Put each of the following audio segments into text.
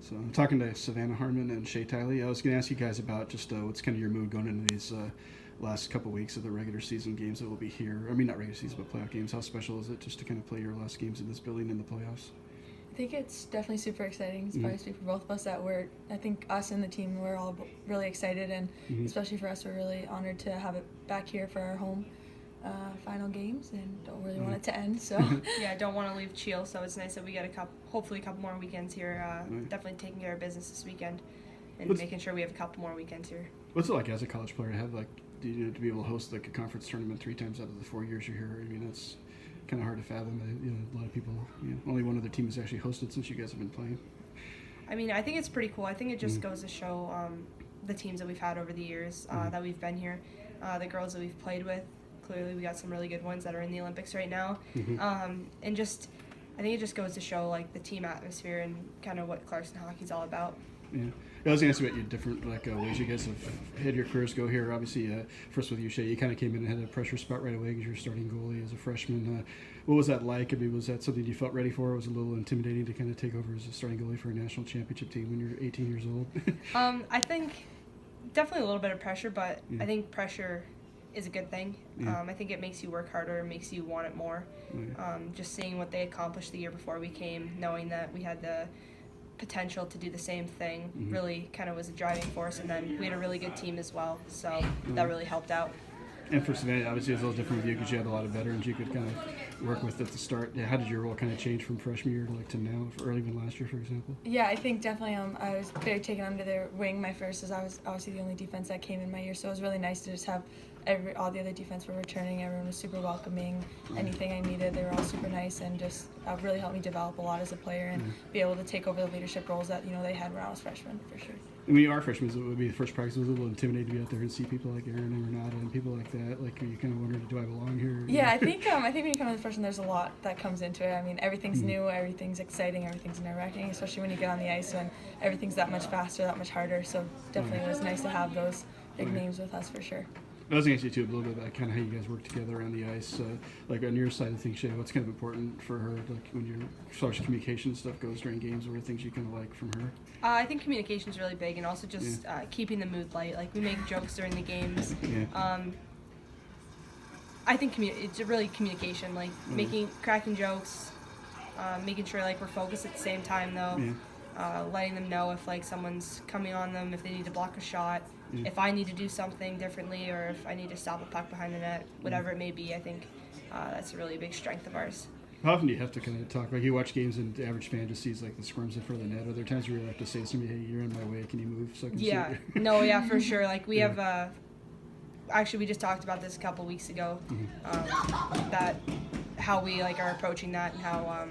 So I'm talking to Savannah, Harmon, and Shea, Tiley. I was going to ask you guys about just what's kind of your mood going into these last couple weeks of the regular season games that will be here. I mean, not regular season, but playoff games. How special is it just to kind of play your last games in this building in the playoffs? I think it's definitely super exciting. It's probably speak for both of us that I think us and the team, we're all really excited, and especially for us, we're really honored to have it back here for our home final games, and don't really want it to end. So yeah, don't want to leave Cheel, so it's nice that we get hopefully a couple more weekends here. Definitely taking care of business this weekend and making sure we have a couple more weekends here. What's it like as a college player to have to be able to host a conference tournament 3 times out of the 4 years you're here? I mean, that's kind of hard to fathom. A lot of people, only one other team has actually hosted since you guys have been playing. I mean, I think it's pretty cool. I think it just goes to show the teams that we've had over the years that we've been here, the girls that we've played with. Clearly, we got some really good ones that are in the Olympics right now, and just I think it just goes to show the team atmosphere and kind of what Clarkson hockey's all about. Yeah. I was going to ask about your different ways you guys have had your careers go here. Obviously, first with you, Shea, you kind of came in and had a pressure spot right away because you were starting goalie as a freshman. What was that like? I mean, was that something you felt ready for? Or was it a little intimidating to kind of take over as a starting goalie for a national championship team when you're 18 years old? I think definitely a little bit of pressure, but I think pressure is a good thing. I think it makes you work harder, it makes you want it more. Just seeing what they accomplished the year before we came, knowing that we had the potential to do the same thing really kind of was a driving force, and then we had a really good team as well, so that really helped out. And for Savannah, obviously it was a little different with you because you had a lot of veterans you could kind of work with at the start. How did your role kind of change from freshman year to now, or even last year, for example? Yeah, I think definitely I was very taken under their wing my first, as I was obviously the only defense that came in my year, so it was really nice to just have all the other defense were returning. Everyone was super welcoming. Anything I needed, they were all super nice, and just really helped me develop a lot as a player and be able to take over the leadership roles that they had when I was freshman, for sure. And when you are freshmen, it would be the first practice. Was a little intimidating to be out there and see people like Aaron and Renata and people like that. Are you kind of wondering, do I belong here? Yeah, I think when you come as a freshman, there's a lot that comes into it. I mean, everything's new, everything's exciting, everything's nerve-wracking, especially when you get on the ice when everything's that much faster, that much harder. So definitely it was nice to have those big names with us, for sure. I was going to ask you too a little bit about kind of how you guys work together on the ice. On your side of things, Shea, what's kind of important for her, when you're, as far as communication stuff goes during games, what are things you kind of like from her? I think communication is really big, and also just keeping the mood light. We make jokes during the games. I think it's really communication, cracking jokes, making sure we're focused at the same time though. Letting them know if someone's coming on them, if they need to block a shot, if I need to do something differently, or if I need to stop a puck behind the net, whatever it may be. I think that's a really big strength of ours. How often do you have to kind of talk? You watch games and the average fan just sees the squirms in front of the net. Are there times where you have to say to somebody, hey, you're in my way, can you move so I can see it? No, for sure. We have, actually we just talked about this a couple weeks ago, that how we are approaching that, and how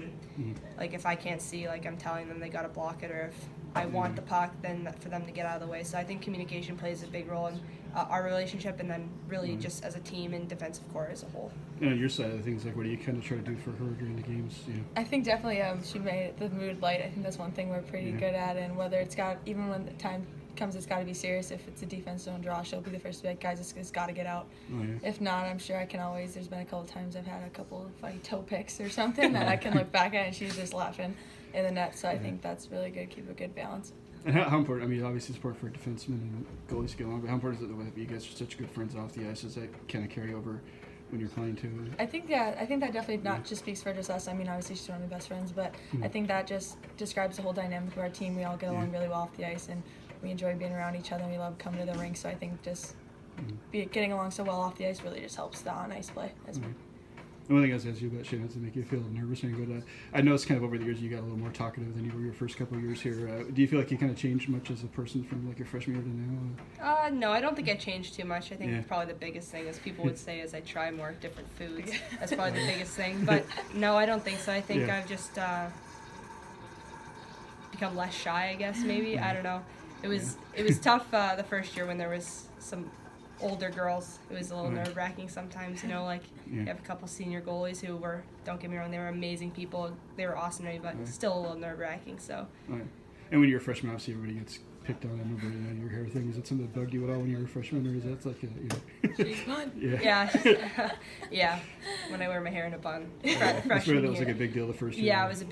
if I can't see, I'm telling them they got to block it, or if I want the puck, then for them to get out of the way. So I think communication plays a big role in our relationship, and then really just as a team and defensive core as a whole. And on your side of things, what do you kind of try to do for her during the games? I think definitely she made the mood light. I think that's one thing we're pretty good at, and whether even when the time comes, it's got to be serious. If it's a defense don't draw, she'll be the first to be like, guys, it's got to get out. If not, I'm sure I can always, there's been a couple of times I've had a couple of funny toe picks or something that I can look back at and she's just laughing in the net. So I think that's really good, keep a good balance. And how important, obviously it's important for defensemen and goalies to get along, but how important is it that you guys are such good friends off the ice? Does that kind of carry over when you're playing too? I think that definitely not just speaks for just us. Obviously she's one of my best friends, but I think that just describes the whole dynamic of our team. We all get along really well off the ice, and we enjoy being around each other, and we love coming to the rink. So I think just getting along so well off the ice really just helps the on-ice play as well. One thing I was asking you about, Shea, not to make you feel nervous, but I noticed kind of over the years you got a little more talkative than you were your first couple of years here. Do you feel like you kind of changed much as a person from your freshman year to now? No, I don't think I changed too much. I think probably the biggest thing, as people would say, is I try more different foods. That's probably the biggest thing. But no, I don't think so. I think I've just become less shy, I guess, maybe. I don't know. It was tough the first year when there was some older girls. It was a little nerve-wracking sometimes, you have a couple senior goalies who were, don't get me wrong, they were amazing people. They were awesome to me, but still a little nerve-wracking. So. And when you're a freshman, obviously everybody gets picked on? I remember your hair thing. Is it something that bugged you at all when you were a freshman, or is that like She's fun. Yeah. Yeah. When I wear my hair in a bun. That Freshman was year. like a big deal the first year. Yeah, it was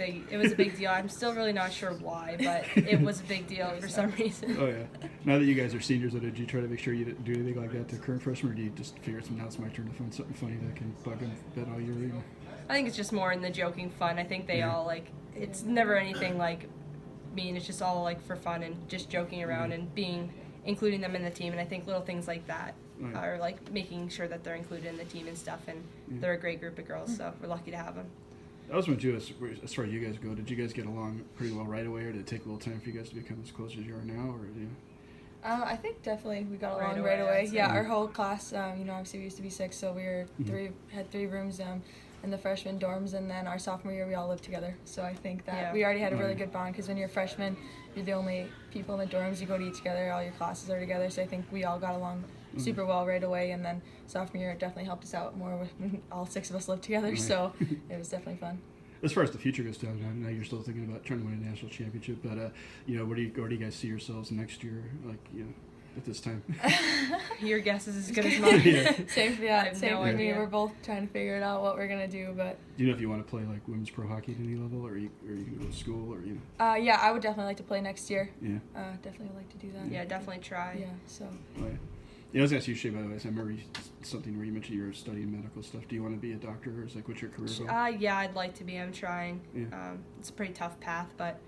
a big deal. I'm still really not sure why, but it was a big deal for some reason. Oh yeah. Now that you guys are seniors, did you try to make sure you didn't do anything like that to current freshmen, or do you just figure now it's my turn to find something funny that can bug them that all year? I think it's just more in the joking fun. I think they all like, it's never anything like mean. It's just all like for fun and just joking around and including them in the team. And I think little things like that are like making sure that they're included in the team and stuff. And they're a great group of girls, so we're lucky to have them. I was wondering too, as far as you guys go, did you guys get along pretty well right away, or did it take a little time for you guys to become as close as you are now, or I think definitely we got along Right right away, away. Yeah, our whole class, obviously we used to be 6, so we were had 3 rooms in the freshman dorms, and then our sophomore year we all lived together. So I think that we already had a really good bond, because when you're a freshman, you're the only people in the dorms. You go to eat together, all your classes are together. So I think we all got along super well right away, and then sophomore year it definitely helped us out more when all 6 of us lived together. So it was definitely fun. As far as the future goes, I know you're still thinking about trying to win a national championship, but where do you guys see yourselves next year, at this time? Your guess is as good as mine. Same no for me. idea. We're both trying to figure it out what we're gonna do, but Do you know if you want to play like women's pro hockey at any level, or you can go to school, or yeah, I would definitely like to play next year. Yeah. Definitely would like to do that. Yeah, definitely try. Yeah, so. Oh, yeah. Yeah, I was going to ask you, Shea, by the way, so I remember something where you mentioned you were studying medical stuff. Do you want to be a doctor, or is what's your career goal? Yeah, I'd like to be. I'm trying. Yeah. It's a pretty tough path, but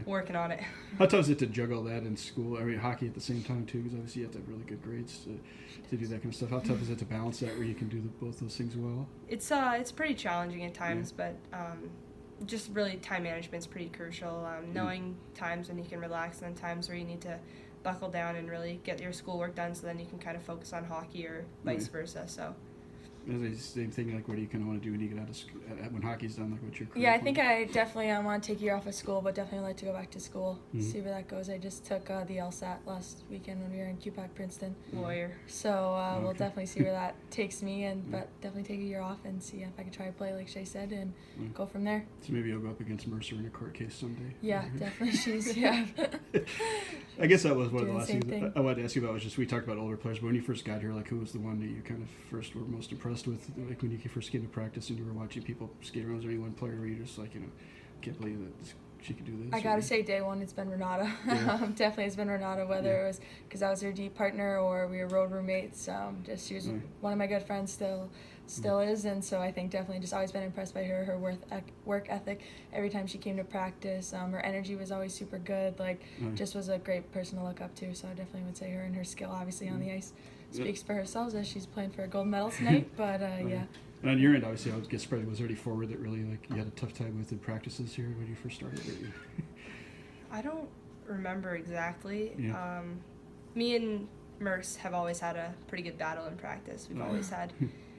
working on it. How tough is it to juggle that in school? I mean, hockey at the same time, too, because obviously you have to have really good grades to do that kind of stuff. How tough is it to balance that where you can do both those things well? It's pretty challenging at times, but just really time management's pretty crucial. Knowing times when you can relax and then times where you need to buckle down and really get your schoolwork done, so then you can kind of focus on hockey or vice versa. So. Is it the same thing, like what do you kind of want to do when you get out of school, when hockey's done, like what's your career Yeah, I plan? think I definitely want to take a year off of school, but definitely like to go back to school, see where that goes. I just took the LSAT last weekend when we were in QPAC Princeton. Lawyer. So we'll definitely see where that takes me, but definitely take a year off and see if I can try to play like Shea said and go from there. So maybe you'll go up against Mercer in a court case someday. Yeah, definitely. She's I guess that was one of the Doing last the same things thing. I wanted to ask you about. Was just we talked about older players, but when you first got here, like who was the one that you kind of first were most impressed with? Like when you first came to practice and you were watching people skate around, was there any one player where you just like can't believe that she could do this? I gotta say, day one, it's been Renata. Definitely, it's been Renata. Whether it was because I was her D partner or we were road roommates. Just she was one of my good friends. Still is, and so I think definitely just always been impressed by her work ethic. Every time she came to practice, her energy was always super good. Just was a great person to look up to. So I definitely would say her, and her skill obviously on the ice speaks for herself as she's playing for a gold medal tonight. But yeah. And on your end, obviously, I would guess probably was there any forward that really you had a tough time with in practices here when you first started? I don't remember exactly. Yeah. Me and Merce have always had a pretty good battle in practice. We've always had.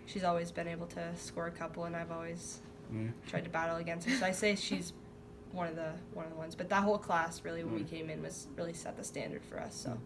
She's always been able to score a couple, and I've always tried to battle against her. So I say she's one of the ones. But that whole class really, when we came in, was really set the standard for us. So.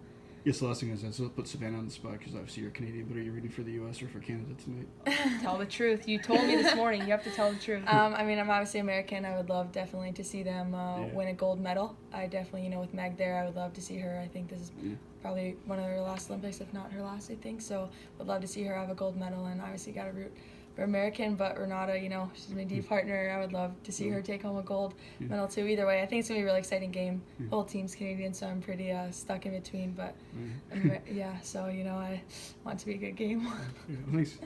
Yes, the last thing is I'll put Savannah on the spot because obviously you're Canadian, but are you rooting for the U.S. or for Canada tonight? Tell the truth. You told me this morning. You have to tell the truth. I mean, I'm obviously American. I would love definitely to see them win a gold medal. I definitely, with Meg there, I would love to see her. I think this is probably one of her last Olympics, if not her last, I think. So would love to see her have a gold medal, and obviously got to root for American. But Renata, she's my D partner. I would love to see her take home a gold medal too. Either way, I think it's going to be a really exciting game. The whole team's Canadian, so I'm pretty stuck in between. But so I want it to be a good game. Thanks.